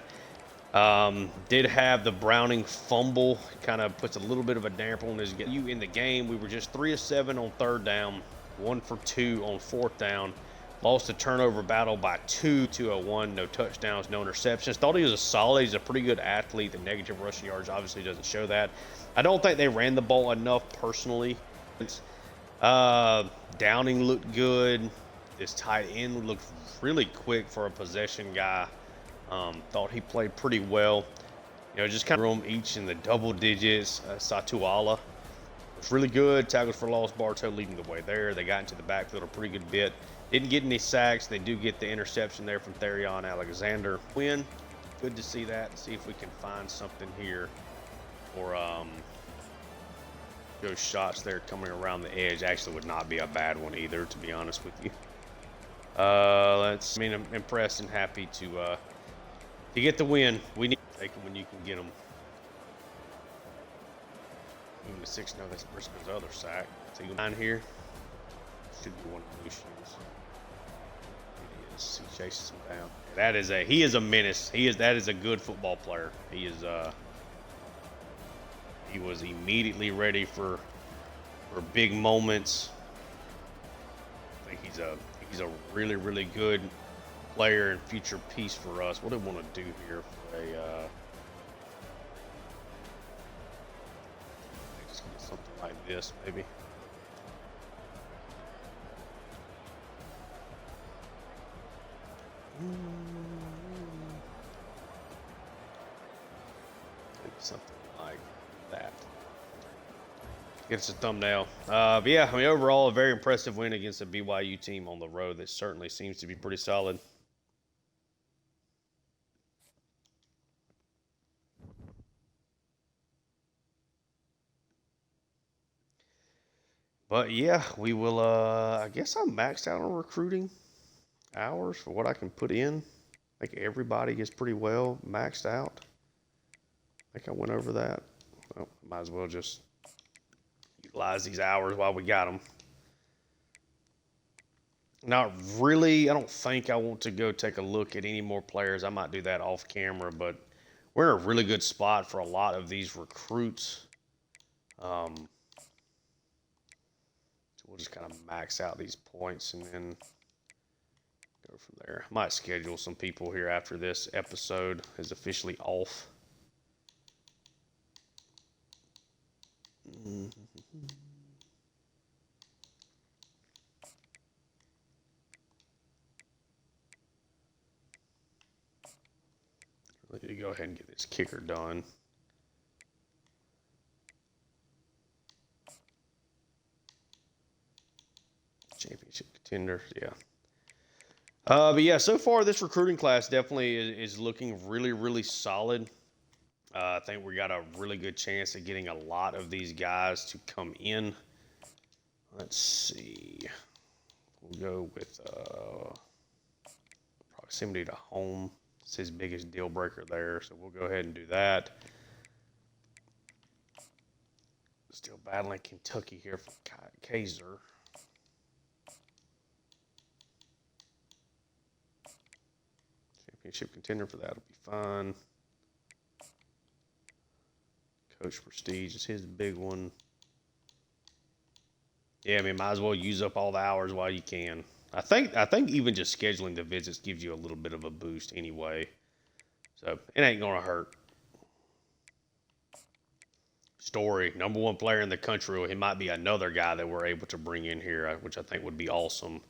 Did have the Browning fumble, kind of puts a little bit of a damper on his get you in the game. We were just 3 of 7 on 3rd down, 1 for 2 on 4th down. Lost the turnover battle by 2-1, no touchdowns, no interceptions. Thought he was a solid. He's a pretty good athlete. The negative rushing yards obviously doesn't show that. I don't think they ran the ball enough personally. Downing looked good. This tight end looked really quick for a possession guy. Thought he played pretty well. Just kind of room each in the double digits. Satuala was really good. Tackles for loss. Bartow leading the way there. They got into the backfield a pretty good bit. Didn't get any sacks. They do get the interception there from Therion Alexander. Win. Good to see that. See if we can find something here. Or those shots there coming around the edge actually would not be a bad one either, to be honest with you. I'm impressed and happy to get the win. We need to take them when you can get them. Moving to 6 now. That's Briscoe's other sack. See down here. Should be one of Lucian's. It is. He chases him down. He is a menace. That is a good football player. He was immediately ready for big moments. I think he's a really, really good player and future piece for us. What do we want to do here for just get something like this, maybe. Maybe something like that. Get us a thumbnail. But yeah, overall, a very impressive win against a BYU team on the road that certainly seems to be pretty solid. But yeah, we will. I guess I'm maxed out on recruiting hours for what I can put in. I think everybody is pretty well maxed out. I think I went over that. Well, might as well just utilize these hours while we got them. Not really. I don't think I want to go take a look at any more players. I might do that off camera, but we're in a really good spot for a lot of these recruits. So we'll just kind of max out these points and then go from there. I might schedule some people here after this episode is officially off. Let me go ahead and get this kicker done. Championship contender, yeah. But yeah, so far this recruiting class definitely is looking really, really solid. I think we got a really good chance of getting a lot of these guys to come in. Let's see. We'll go with proximity to home. It's his biggest deal breaker there, so we'll go ahead and do that. Still battling Kentucky here for Kaiser. Championship contender for that will be fine. Coach Prestige is his big one. Yeah, I mean, might as well use up all the hours while you can. I think even just scheduling the visits gives you a little bit of a boost anyway. So it ain't gonna hurt. Story, number one player in the country. He might be another guy that we're able to bring in here, which I think would be awesome.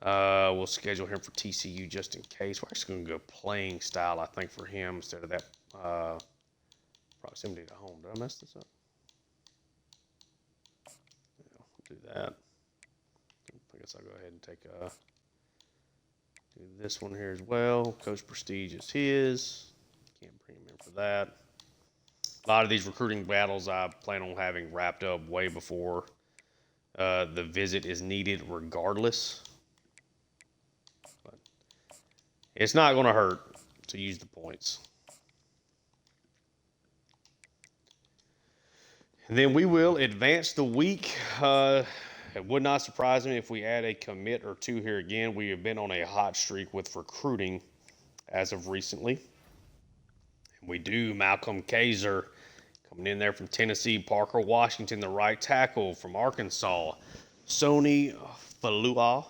We'll schedule him for TCU just in case. We're actually gonna go playing style, I think, for him instead of that proximity to home. Did I mess this up? Yeah, we'll do that. I guess I'll go ahead and take do this one here as well. Coach Prestige is his. Can't bring him in for that. A lot of these recruiting battles I plan on having wrapped up way before the visit is needed regardless. But it's not going to hurt to use the points. And then we will advance the week. It would not surprise me if we add a commit or two here again. We have been on a hot streak with recruiting as of recently. And we do. Malcolm Kaiser coming in there from Tennessee. Parker Washington, the right tackle from Arkansas. Sony Falua.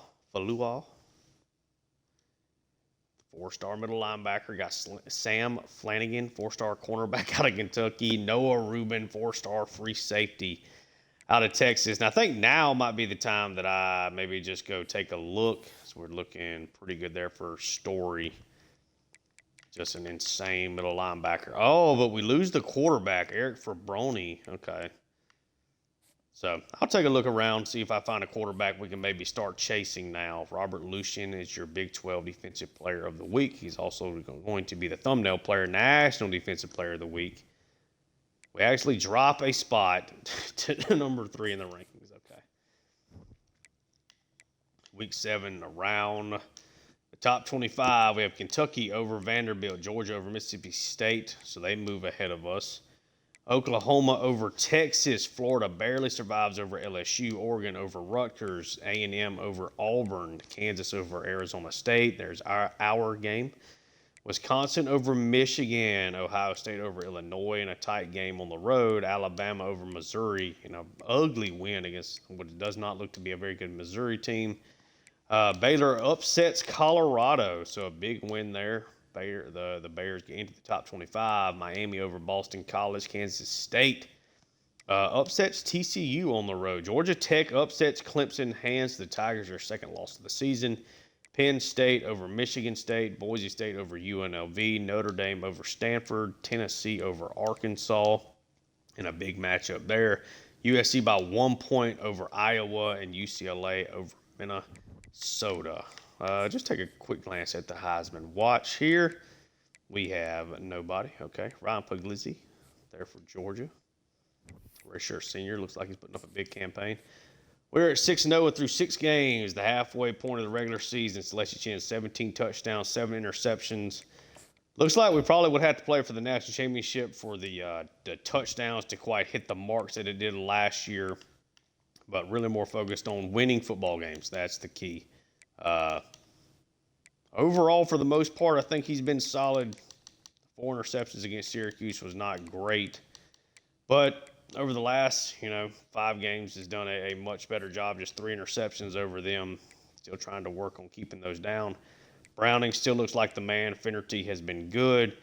Four-star middle linebacker. Got Sam Flanagan, four-star cornerback out of Kentucky. Noah Rubin, four-star free safety out of Texas. And I think now might be the time that I maybe just go take a look. So we're looking pretty good there for Story. Just an insane middle linebacker. Oh, but we lose the quarterback, Eric Fabroni. Okay. So I'll take a look around, see if I find a quarterback we can maybe start chasing now. Robert Lucien is your Big 12 Defensive Player of the Week. He's also going to be the thumbnail player, National Defensive Player of the Week. We actually drop a spot to number 3 in the rankings. Okay. Week 7 around the top 25. We have Kentucky over Vanderbilt, Georgia over Mississippi State, so they move ahead of us. Oklahoma over Texas. Florida barely survives over LSU. Oregon over Rutgers. A&M over Auburn. Kansas over Arizona State. There's our game. Wisconsin over Michigan. Ohio State over Illinois in a tight game on the road. Alabama over Missouri in an ugly win against what does not look to be a very good Missouri team. Baylor upsets Colorado, so a big win there. The Bears get into the top 25. Miami over Boston College. Kansas State upsets TCU on the road. Georgia Tech upsets Clemson, hands the Tigers their second loss of the season. Penn State over Michigan State. Boise State over UNLV. Notre Dame over Stanford. Tennessee over Arkansas in a big matchup there. USC by 1 point over Iowa, and UCLA over Minnesota. Just take a quick glance at the Heisman watch here. We have nobody. Okay. Ryan Puglisi there for Georgia. Redshirt senior. Looks like he's putting up a big campaign. We're at 6-0 through 6 games, the halfway point of the regular season. Celestia Chin, 17 touchdowns, 7 interceptions. Looks like we probably would have to play for the national championship for the touchdowns to quite hit the marks that it did last year. But really more focused on winning football games. That's the key. Overall, for the most part, I think he's been solid. 4 interceptions against Syracuse was not great. But over the last, 5 games has done a much better job. Just 3 interceptions over them. Still trying to work on keeping those down. Browning still looks like the man. Finnerty has been good.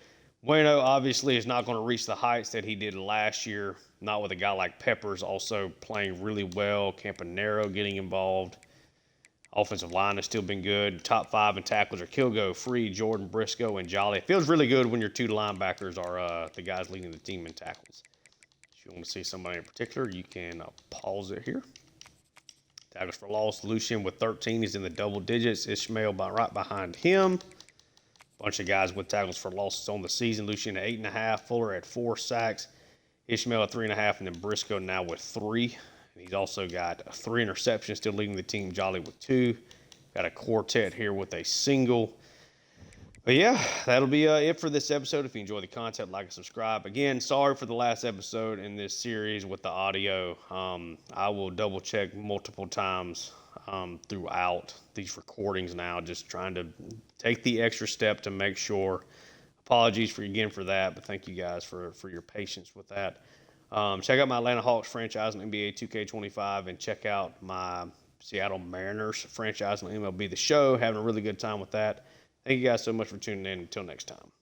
Bueno obviously is not going to reach the heights that he did last year. Not with a guy like Peppers also playing really well. Campanero getting involved. Offensive line has still been good. Top 5 in tackles are Kilgo, Free, Jordan, Briscoe, and Jolly. It feels really good when your 2 linebackers are the guys leading the team in tackles. If you want to see somebody in particular, you can pause it here. Tackles for loss, Lucian with 13 is in the double digits. Ishmael right behind him. Bunch of guys with tackles for losses on the season. Lucian at 8.5, Fuller at 4 sacks, Ishmael at 3.5, and then Briscoe now with 3. And he's also got 3 interceptions, still leading the team. Jolly with 2. Got a quartet here with a single. But yeah, that'll be it for this episode. If you enjoy the content, like and subscribe. Again, sorry for the last episode in this series with the audio. I will double check multiple times throughout these recordings now, just trying to take the extra step to make sure. Apologies for that, but thank you guys for your patience with that. Check out my Atlanta Hawks franchise on NBA 2K25 and check out my Seattle Mariners franchise on MLB The Show. Having a really good time with that. Thank you guys so much for tuning in. Until next time.